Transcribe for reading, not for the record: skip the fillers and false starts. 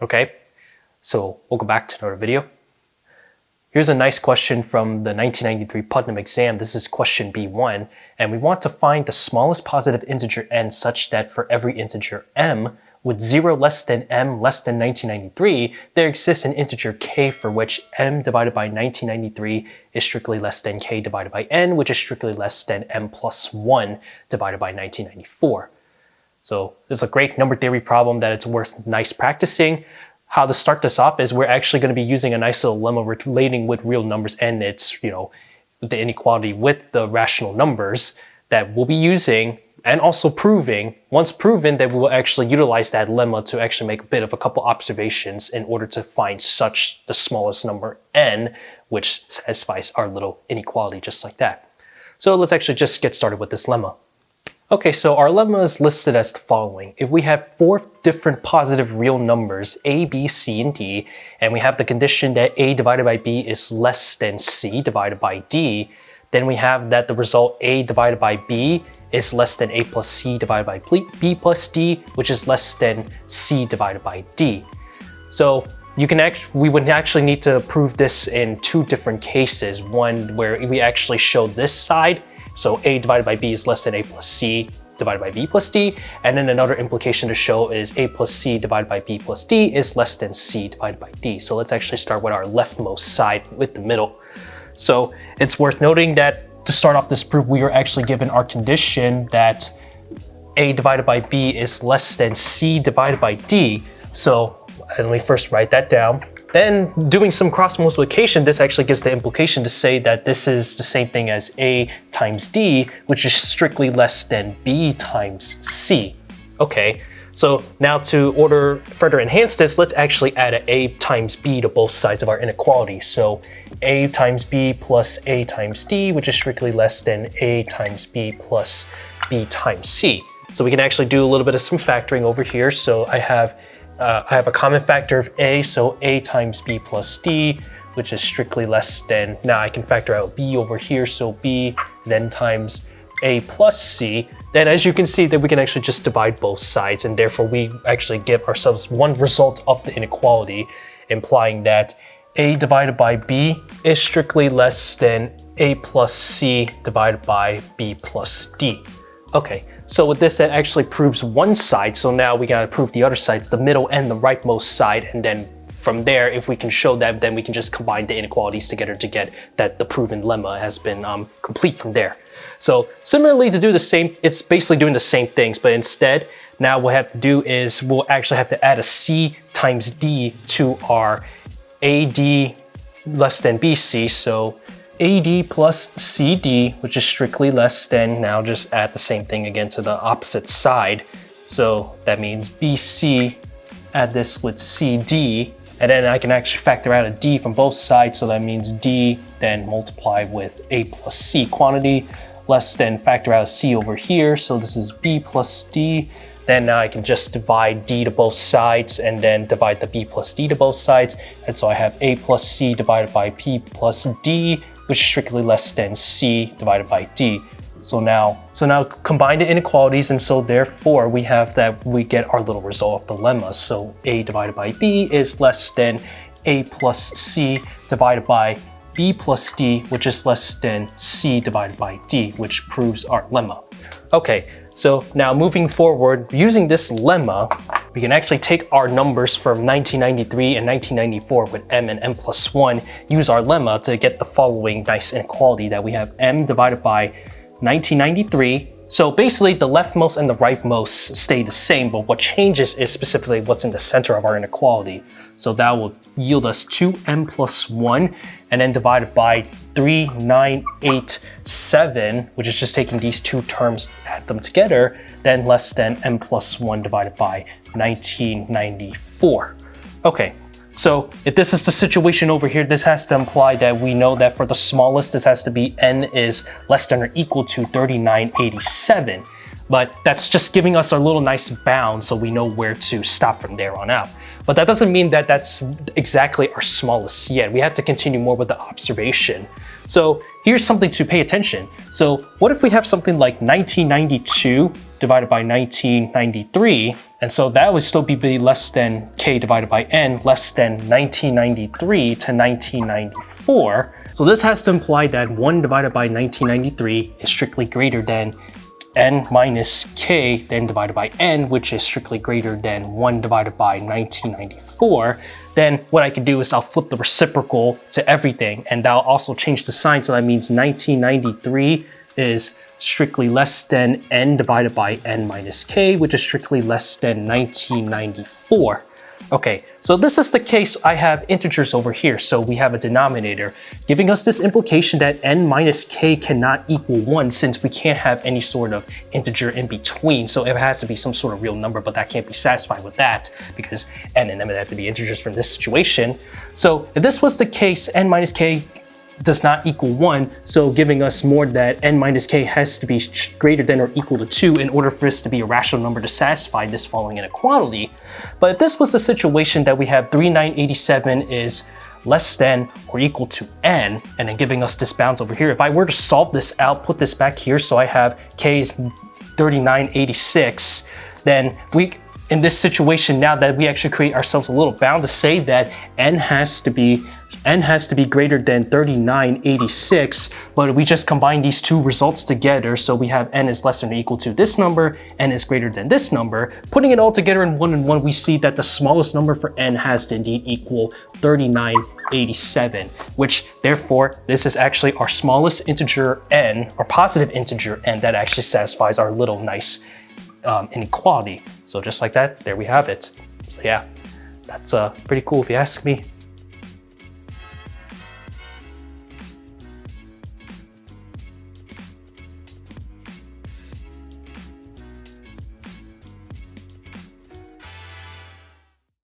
Okay, so welcome back to another video. Here's a nice question from the 1993 Putnam Exam. This is question B1, and we want to find the smallest positive integer n such that for every integer m with 0 less than m less than 1993, there exists an integer k for which m divided by 1993 is strictly less than k divided by n, which is strictly less than m plus 1 divided by 1994. So it's a great number theory problem that it's worth nice practicing. How to start this off is we're actually going to be using a nice little lemma relating with real numbers, and it's, the inequality with the rational numbers that we'll be using and also proving. Once proven, that we will actually utilize that lemma to actually make a bit of a couple observations in order to find such the smallest number n, which satisfies our little inequality just like that. So let's actually just get started with this lemma. Okay, so our lemma is listed as the following. If we have 4 different positive real numbers, a, b, c, and d, and we have the condition that a divided by b is less than c divided by d, then we have that the result a divided by b is less than a plus c divided by b plus d, which is less than c divided by d. So we would actually need to prove this in 2 different cases. One where we actually show this side, so a divided by b is less than a plus c divided by b plus d, and then another implication to show is a plus c divided by b plus d is less than c divided by d. So let's actually start with our leftmost side with the middle. So it's worth noting that to start off this proof, we are actually given our condition that a divided by b is less than c divided by d. So let me first write that down. Then doing some cross multiplication, this actually gives the implication to say that this is the same thing as a times d, which is strictly less than b times c. Okay, so now to further enhance this, let's actually add an a times b to both sides of our inequality. So a times b plus a times d, which is strictly less than a times b plus b times c. So we can actually do a little bit of some factoring over here. So I have a common factor of a, so a times b plus d, which is strictly less than, now I can factor out b over here, so b then times a plus c. Then as you can see that we can actually just divide both sides, and therefore we actually give ourselves one result of the inequality, implying that a divided by b is strictly less than a plus c divided by b plus d. Okay, so with this, that actually proves one side. So now we gotta prove the other sides, the middle and the rightmost side. And then from there, if we can show that, then we can just combine the inequalities together to get that the proven lemma has been complete from there. So similarly, to do the same, it's basically doing the same things, but instead, now what we have to do is we'll actually have to add a c times d to our AD less than BC. So AD plus CD, which is strictly less than, now just add the same thing again to the opposite side. So that means BC, add this with CD, and then I can actually factor out a D from both sides. So that means D then multiply with A plus C quantity, less than factor out C over here. So this is B plus D. Then now I can just divide D to both sides and then divide the B plus D to both sides. And so I have A plus C divided by P plus D, which is strictly less than C divided by D. So now combine the inequalities, and so therefore we have that we get our little result of the lemma. So A divided by B is less than A plus C divided by B plus D, which is less than C divided by D, which proves our lemma. Okay, so now moving forward, using this lemma, we can actually take our numbers from 1993 and 1994 with m and m plus 1, use our lemma to get the following nice inequality that we have m divided by 1993. So basically the leftmost and the rightmost stay the same, but what changes is specifically what's in the center of our inequality. So that will yield us 2m plus 1, and then divided by 3987, which is just taking these two terms, add them together, then less than m plus 1 divided by 1994. Okay, so if this is the situation over here, this has to imply that we know that for the smallest, this has to be n is less than or equal to 3987. But that's just giving us a little nice bound so we know where to stop from there on out. But that doesn't mean that that's exactly our smallest yet. We have to continue more with the observation. So here's something to pay attention. So what if we have something like 1992 divided by 1993. And so that would still be less than k divided by n, less than 1993 to 1994. So this has to imply that 1 divided by 1993 is strictly greater than n minus k then divided by n, which is strictly greater than 1 divided by 1994. Then what I can do is I'll flip the reciprocal to everything, and that'll also change the sign. So that means 1993 is strictly less than n divided by n minus k, which is strictly less than 1994. Okay, so this is the case. I have integers over here, so we have a denominator, giving us this implication that n minus k cannot equal 1 since we can't have any sort of integer in between. So it has to be some sort of real number, but that can't be satisfied with that because n and m have to be integers from this situation. So if this was the case, n minus k does not equal 1, so giving us more that n minus k has to be greater than or equal to 2 in order for this to be a rational number to satisfy this following inequality. But if this was the situation that we have 3987 is less than or equal to n, and then giving us this bounds over here, if I were to solve this out, put this back here, so I have k is 3986, then in this situation now that we actually create ourselves a little bound to say that n has to be greater than 3986, but we just combine these two results together, so we have n is less than or equal to this number, n is greater than this number. Putting it all together in one and one, we see that the smallest number for n has to indeed equal 3987, which therefore this is actually our smallest integer n, or positive integer n, that actually satisfies our little nice inequality. So just like that, there we have it. So yeah, that's pretty cool if you ask me.